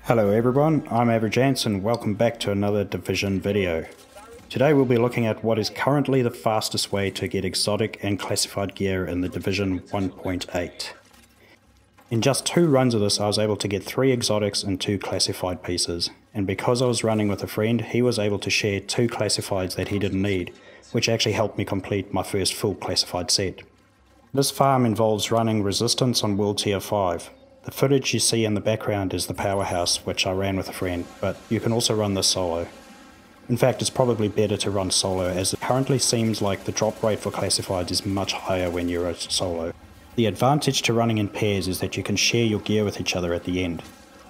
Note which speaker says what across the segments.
Speaker 1: Hello everyone, I'm Average Ants and welcome back to another Division video. Today we'll be looking at what is currently the fastest way to get exotic and classified gear in the Division 1.8. In just 2 runs of this I was able to get 3 exotics and 2 classified pieces, and because I was running with a friend he was able to share 2 classifieds that he didn't need, which actually helped me complete my first full classified set. This farm involves running resistance on world tier 5. The footage you see in the background is the powerhouse, which I ran with a friend, but you can also run this solo. In fact, it's probably better to run solo, as it currently seems like the drop rate for classifieds is much higher when you're a solo. The advantage to running in pairs is that you can share your gear with each other at the end.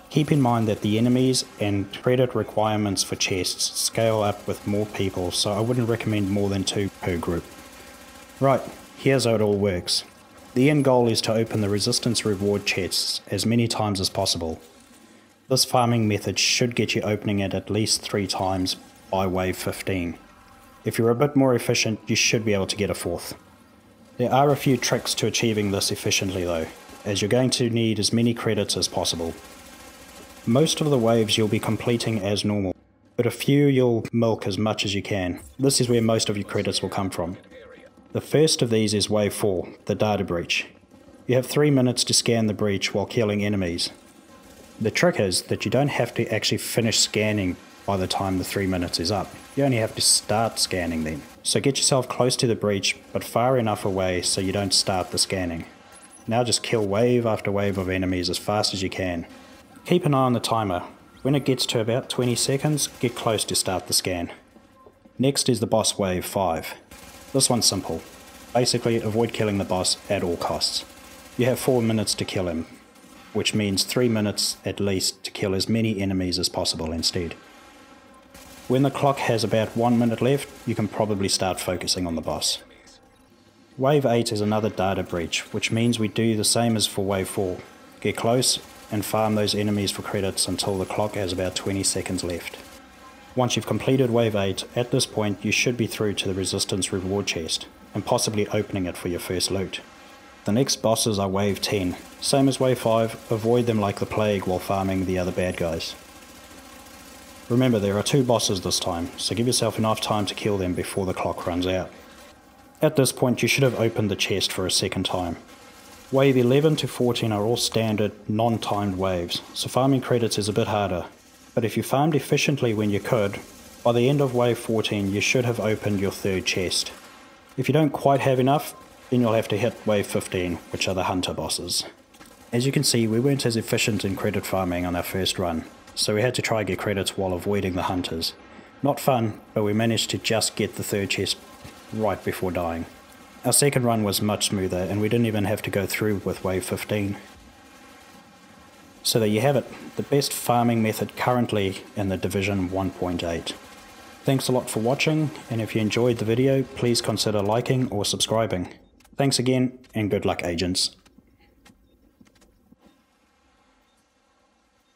Speaker 1: Keep in mind that the enemies and credit requirements for chests scale up with more people, so I wouldn't recommend more than 2 per group. Right, here's how it all works. The end goal is to open the resistance reward chests as many times as possible. This farming method should get you opening it at least 3 times by wave 15. If you're a bit more efficient, you should be able to get a 4th. There are a few tricks to achieving this efficiently though, as you're going to need as many credits as possible. Most of the waves you'll be completing as normal, but a few you'll milk as much as you can. This is where most of your credits will come from. The first of these is Wave 4, the data breach. You have 3 minutes to scan the breach while killing enemies. The trick is that you don't have to actually finish scanning by the time the 3 minutes is up. You only have to start scanning then. So get yourself close to the breach, but far enough away so you don't start the scanning. Now just kill wave after wave of enemies as fast as you can. Keep an eye on the timer. When it gets to about 20 seconds, get close to start the scan. Next is the boss Wave 5. This one's simple. Basically, avoid killing the boss at all costs. You have 4 minutes to kill him, which means 3 minutes at least to kill as many enemies as possible instead. When the clock has about 1 minute left, you can probably start focusing on the boss. Wave 8 is another data breach, which means we do the same as for Wave 4. Get close and farm those enemies for credits until the clock has about 20 seconds left. Once you've completed Wave 8, at this point you should be through to the Resistance reward chest, and possibly opening it for your first loot. The next bosses are Wave 10. Same as Wave 5, avoid them like the plague while farming the other bad guys. Remember, there are 2 bosses this time, so give yourself enough time to kill them before the clock runs out. At this point you should have opened the chest for a second time. Wave 11 to 14 are all standard, non-timed waves, so farming credits is a bit harder. But if you farmed efficiently when you could, by the end of wave 14 you should have opened your 3rd chest. If you don't quite have enough, then you'll have to hit wave 15, which are the hunter bosses. As you can see, we weren't as efficient in credit farming on our first run, so we had to try and get credits while avoiding the hunters. Not fun, but we managed to just get the 3rd chest right before dying. Our second run was much smoother and we didn't even have to go through with wave 15. So there you have it, the best farming method currently in the Division 1.8. Thanks a lot for watching, and if you enjoyed the video, please consider liking or subscribing. Thanks again, and good luck agents.